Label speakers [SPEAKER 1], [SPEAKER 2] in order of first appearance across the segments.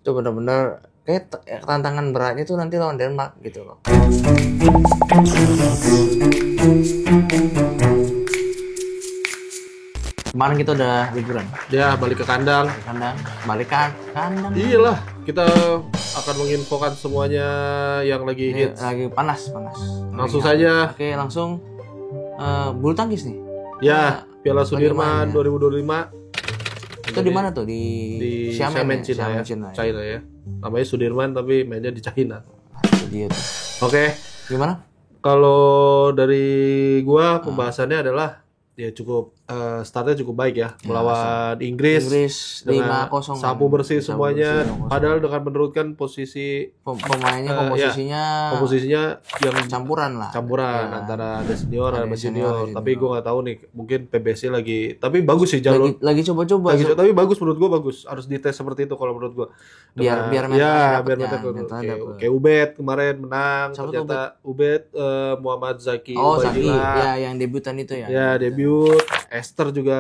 [SPEAKER 1] Itu benar-benar kayak tantangan beratnya tuh nanti lawan Denmark gitu loh. Kemarin kita udah liburan.
[SPEAKER 2] Ya, balik ke kandang.
[SPEAKER 1] Balik kandang.
[SPEAKER 2] Iyalah, kita akan menginfokan semuanya yang lagi hits.
[SPEAKER 1] Lagi panas.
[SPEAKER 2] Langsung saja.
[SPEAKER 1] Oke, langsung bulu tangkis nih.
[SPEAKER 2] Ya, Piala Sudirman 2025.
[SPEAKER 1] Itu di mana tuh? Di
[SPEAKER 2] Xiamen, China ya. Namanya Sudirman tapi mainnya di China.
[SPEAKER 1] Itu dia tuh.
[SPEAKER 2] Oke.
[SPEAKER 1] Gimana?
[SPEAKER 2] Kalau dari gua pembahasannya adalah ya cukup startnya cukup baik ya, melawan Inggris dengan
[SPEAKER 1] 5-0
[SPEAKER 2] sapu bersih semuanya. Padahal dengan menurunkan posisi
[SPEAKER 1] pemainnya komposisinya yang campuran
[SPEAKER 2] antara ada senior ada junior. Tapi gue nggak tahu nih, mungkin PBSI lagi, tapi bagus sih jalur
[SPEAKER 1] lagi coba-coba
[SPEAKER 2] tapi bagus, menurut gue bagus, harus dites seperti itu kalau menurut gue
[SPEAKER 1] biar
[SPEAKER 2] mental kayak Ubed kemarin menang. Ternyata Ubed Muhammad Zaki
[SPEAKER 1] ya yang debutan itu
[SPEAKER 2] ya debut. Esther juga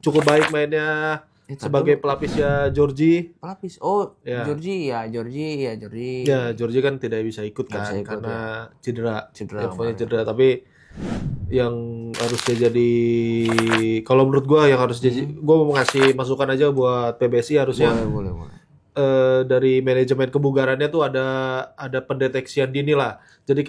[SPEAKER 2] cukup baik mainnya sebagai pelapisnya Georgie.
[SPEAKER 1] Georgie.
[SPEAKER 2] Georgie kan tidak bisa ikut kan karena cedera. Tapi yang harusnya jadi, kalau menurut gua yang harus jadi, gua mau ngasih masukan aja buat PBSI harusnya.
[SPEAKER 1] Boleh.
[SPEAKER 2] Dari manajemen kebugarannya tuh ada pendeteksian dini lah. Jadi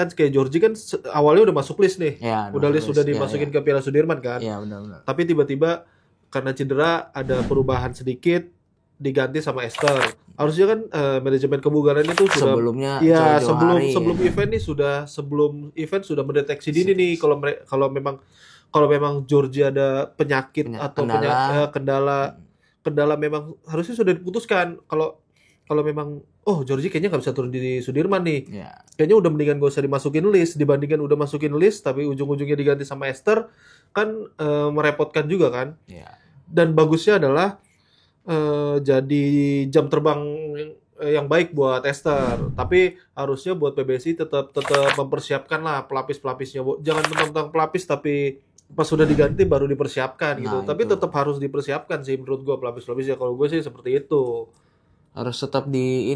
[SPEAKER 2] kan kayak Georgie kan awalnya udah masuk list nih. Udah dimasukin ke Piala Sudirman kan.
[SPEAKER 1] Iya, benar.
[SPEAKER 2] Tapi tiba-tiba karena cedera ada perubahan sedikit, diganti sama Esther. Harusnya kan manajemen kebugarannya tuh sudah sebelum event nih sebelum event sudah mendeteksi dini nih kalau memang Georgie ada penyakit atau kendala memang harusnya sudah diputuskan. Kalau memang Georgie kayaknya nggak bisa turun di Sudirman nih. Kayaknya udah mendingan gak usah dimasukin list dibandingkan udah masukin list tapi ujung-ujungnya diganti sama Esther kan merepotkan juga kan. Dan bagusnya adalah jadi jam terbang yang baik buat Esther. Tapi harusnya buat PBSI tetap mempersiapkan lah pelapis-pelapisnya. Jangan mentang-mentang pelapis tapi pas sudah diganti baru dipersiapkan gitu. Tapi tetap harus dipersiapkan sih menurut gua pelapis-pelapisnya. Kalau gue sih seperti itu.
[SPEAKER 1] Harus tetap di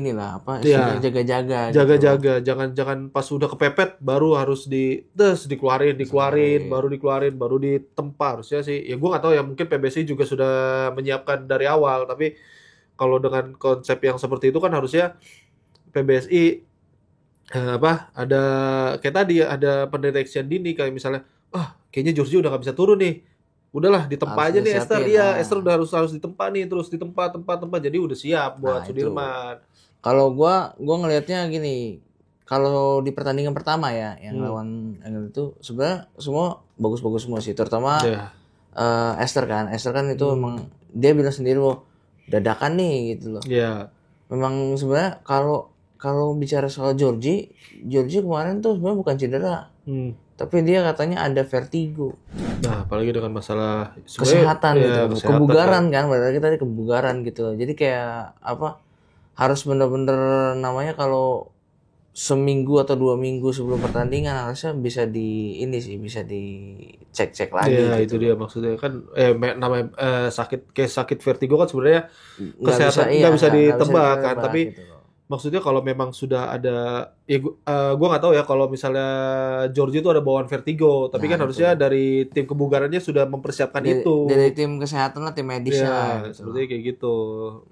[SPEAKER 1] jaga-jaga.
[SPEAKER 2] Jaga-jaga, jangan pas udah kepepet baru harus dikeluarin, baru ditempa. Harusnya sih. Ya gue nggak tahu ya, mungkin PBSI juga sudah menyiapkan dari awal. Tapi kalau dengan konsep yang seperti itu kan harusnya PBSI ada kayak tadi ada pendeteksian dini kayak misalnya, kayaknya Georgie udah nggak bisa turun nih. Udahlah ditempa aja nih Esther. Esther udah harus ditempa nih, terus tempat jadi udah siap buat Sudirman.
[SPEAKER 1] Kalau gua ngelihatnya gini, kalau di pertandingan pertama ya yang lawan England itu sebenarnya semua bagus-bagus semua sih, terutama Esther kan itu emang dia bilang sendiri dadakan nih gitu loh. Memang sebenarnya kalau bicara soal Georgie kemarin tuh sebenarnya bukan cedera. Tapi dia katanya ada vertigo.
[SPEAKER 2] Nah, apalagi dengan masalah
[SPEAKER 1] kesehatan gitu. Kebugaran kan, berarti kita kebugaran gitu. Jadi kayak harus bener-bener namanya kalau seminggu atau 2 minggu sebelum pertandingan harusnya bisa dicek lagi.
[SPEAKER 2] Iya, gitu. Itu dia maksudnya kan namanya sakit vertigo kan sebenarnya kesehatan nggak bisa ditebak kan, tapi gitu. Maksudnya kalau memang sudah ada, gue nggak tahu ya kalau misalnya Georgie itu ada bawaan vertigo, tapi kan harusnya dari tim kebugarannya sudah mempersiapkan itu.
[SPEAKER 1] Dari tim kesehatan lah, tim medisnya.
[SPEAKER 2] Gitu. Seperti kayak gitu.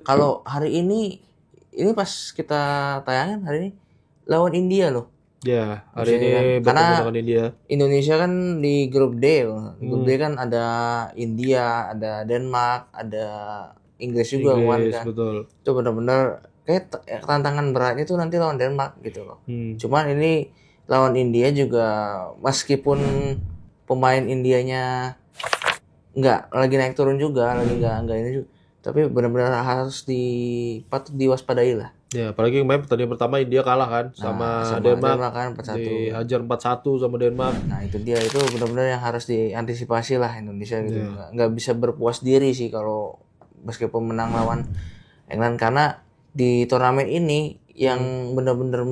[SPEAKER 1] Kalau hari ini pas kita tayangin hari ini lawan India loh.
[SPEAKER 2] Ya, hari ini bertemu dengan India.
[SPEAKER 1] Indonesia kan di grup D. Grup D kan ada India, ada Denmark, ada Inggris juga kan.
[SPEAKER 2] Betul.
[SPEAKER 1] Itu benar-benar kayak tantangan beratnya tuh nanti lawan Denmark gitu loh. Cuman ini lawan India juga meskipun pemain Indianya nggak lagi naik turun juga, lagi nggak ini juga, tapi benar-benar harus patut diwaspadai lah.
[SPEAKER 2] Ya, apalagi kemarin pertandingan pertama India kalah kan sama Denmark kan 4-1. Dihajar 4-1 sama Denmark.
[SPEAKER 1] Nah, itu dia, itu benar-benar yang harus diantisipasi lah Indonesia gitu. Nggak bisa berpuas diri sih kalau meskipun menang lawan England, karena di turnamen ini yang benar-benar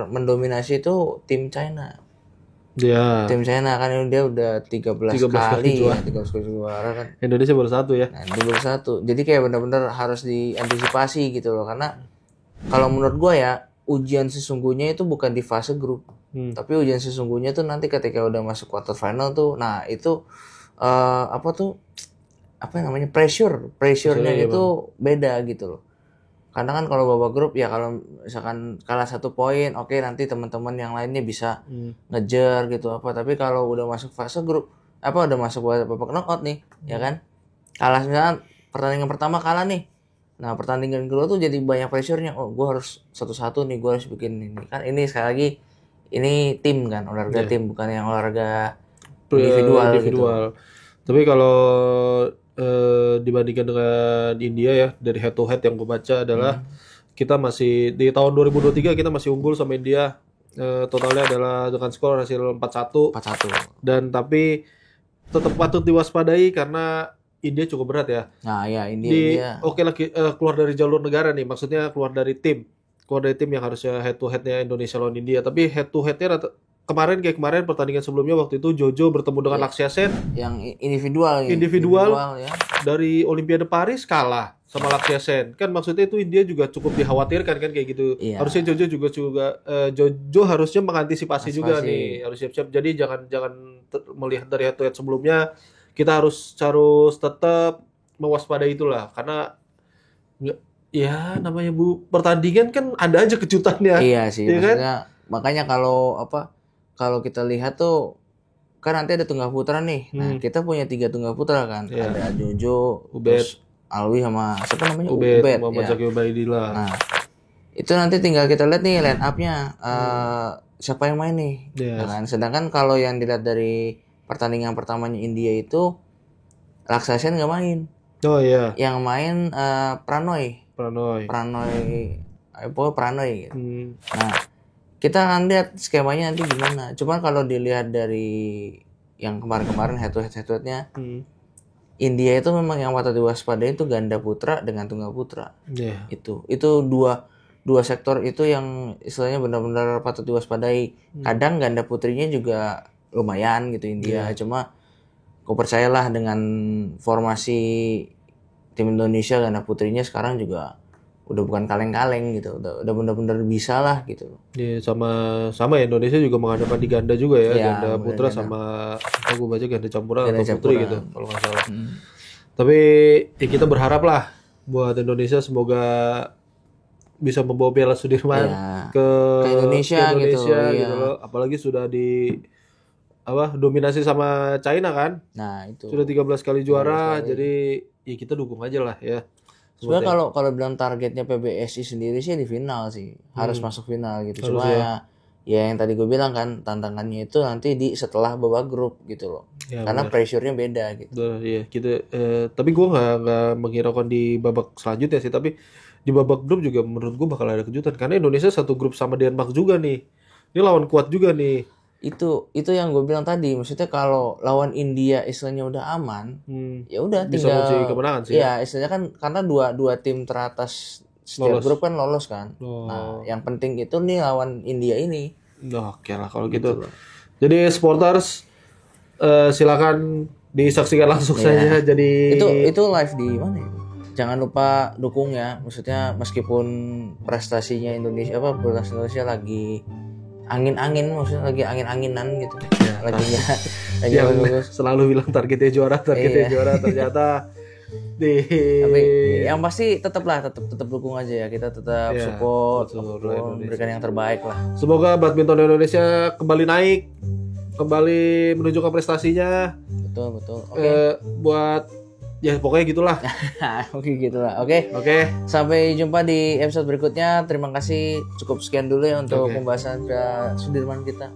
[SPEAKER 1] mendominasi itu tim China.
[SPEAKER 2] Iya.
[SPEAKER 1] Tim China kan dia udah 13 kali ya, 13 kali juara kan.
[SPEAKER 2] Indonesia baru 1 ya.
[SPEAKER 1] Nah, baru 1. Jadi kayak benar-benar harus diantisipasi gitu loh, karena kalau menurut gua ya, ujian sesungguhnya itu bukan di fase grup. Tapi ujian sesungguhnya tuh nanti ketika udah masuk quarter final tuh. Nah, itu apa namanya? Pressure-nya itu beda gitu loh. Karena kan kalau babak grup ya, kalau misalkan kalah 1 poin, oke, nanti teman-teman yang lainnya bisa ngejar gitu apa. Tapi kalau udah masuk fase grup, udah masuk babak knockout nih, ya kan? Kalah misalkan pertandingan pertama kalah nih. Nah, pertandingan kedua tuh jadi banyak pressure-nya. Oh, gue harus 1-1 nih, gue harus bikin ini. Kan ini sekali lagi ini tim kan, olahraga tim, bukan yang olahraga individual gitu.
[SPEAKER 2] Tapi kalau dibandingkan dengan India ya, dari head to head yang gue baca adalah kita masih di tahun 2023 kita masih unggul sama India. Totalnya adalah dengan skor hasil 4-1. Dan tapi tetap patut diwaspadai karena India cukup berat ya.
[SPEAKER 1] Nah, ya India.
[SPEAKER 2] Oke lagi keluar dari jalur negara nih, maksudnya keluar dari tim yang harusnya head to headnya Indonesia lawan India. Tapi head to headnya kemarin pertandingan sebelumnya waktu itu Jojo bertemu dengan Lakshya Sen
[SPEAKER 1] yang individual
[SPEAKER 2] ya. Dari Olimpiade Paris kalah sama Lakshya Sen. Kan maksudnya itu India juga cukup dikhawatirkan kan kayak gitu.
[SPEAKER 1] Iya.
[SPEAKER 2] Harusnya Jojo harusnya mengantisipasi juga nih, harus siap-siap. Jadi jangan melihat dari head to head sebelumnya, kita harus tetap mewaspadai itulah, karena ya namanya pertandingan kan ada aja kejutannya.
[SPEAKER 1] Iya sih,
[SPEAKER 2] ya
[SPEAKER 1] maksudnya kan? Makanya kalau kita lihat tuh kan nanti ada tunggal putra nih. Nah, kita punya 3 tunggal putra kan. Yeah. Ada Jojo,
[SPEAKER 2] Ubed,
[SPEAKER 1] Alwi sama siapa namanya?
[SPEAKER 2] Ubed Muhammad Zaki Ubaidillah.
[SPEAKER 1] Nah, itu nanti tinggal kita lihat nih line up-nya siapa yang main nih.
[SPEAKER 2] Yes.
[SPEAKER 1] Nah, sedangkan kalau yang dilihat dari pertandingan pertamanya India itu Lakshya Sen nggak main.
[SPEAKER 2] Oh iya.
[SPEAKER 1] Yang main Pranoy gitu. Nah, kita akan lihat skemanya nanti gimana. Cuman kalau dilihat dari yang kemarin head to headnya, India itu memang yang patut diwaspadai itu ganda putra dengan tunggal putra.
[SPEAKER 2] Yeah.
[SPEAKER 1] Itu dua sektor itu yang istilahnya benar-benar patut diwaspadai. Kadang ganda putrinya juga lumayan gitu India. Cuma aku percayalah dengan formasi tim Indonesia, ganda putrinya sekarang juga udah bukan kaleng-kaleng gitu, udah benar-benar bisa lah gitu.
[SPEAKER 2] Iya, sama ya, Indonesia juga mengandalkan di ganda juga ya, ganda putra sama aku baca ganda campuran atau putri gitu kalau nggak salah. Tapi ya kita berharap lah buat Indonesia, semoga bisa membawa Piala Sudirman ke Indonesia gitu loh. Apalagi sudah dominasi sama China kan.
[SPEAKER 1] Nah, itu.
[SPEAKER 2] Sudah 13 kali juara, jadi ya kita dukung aja lah ya.
[SPEAKER 1] Sebenarnya kalau bilang targetnya PBSI sendiri sih di final sih, harus masuk final gitu. Cuma ya yang tadi gue bilang kan, tantangannya itu nanti di setelah babak grup gitu loh. Ya, karena pressure-nya beda gitu.
[SPEAKER 2] Iya, kita tapi gue nggak menghiraukan di babak selanjutnya sih, tapi di babak grup juga menurut gue bakal ada kejutan karena Indonesia satu grup sama Denmark juga nih. Ini lawan kuat juga nih.
[SPEAKER 1] Itu yang gue bilang tadi, maksudnya kalau lawan India istilahnya udah aman, ya udah tinggal
[SPEAKER 2] bisa kemenangan sih.
[SPEAKER 1] Ya, istilahnya kan karena dua tim teratas setiap grup kan lolos kan. Nah, yang penting itu nih lawan India ini.
[SPEAKER 2] Oke lah kalau gitu. Jadi supporters silakan disaksikan langsung saja. Jadi
[SPEAKER 1] itu live di mana ya? Jangan lupa dukung ya. Maksudnya meskipun prestasinya prestasi Indonesia lagi angin-angin, maksudnya lagi angin-anginan gitu.
[SPEAKER 2] Ya, lagi bagus. Selalu bilang targetnya juara ternyata tapi
[SPEAKER 1] yang pasti tetap dukung aja ya, kita tetap support, memberikan yang terbaik lah.
[SPEAKER 2] Semoga badminton Indonesia kembali naik, kembali menunjukkan prestasinya.
[SPEAKER 1] Betul.
[SPEAKER 2] Buat ya pokoknya gitulah. Oke.
[SPEAKER 1] Sampai jumpa di episode berikutnya. Terima kasih. Cukup sekian dulu ya untuk pembahasan Sudirman kita.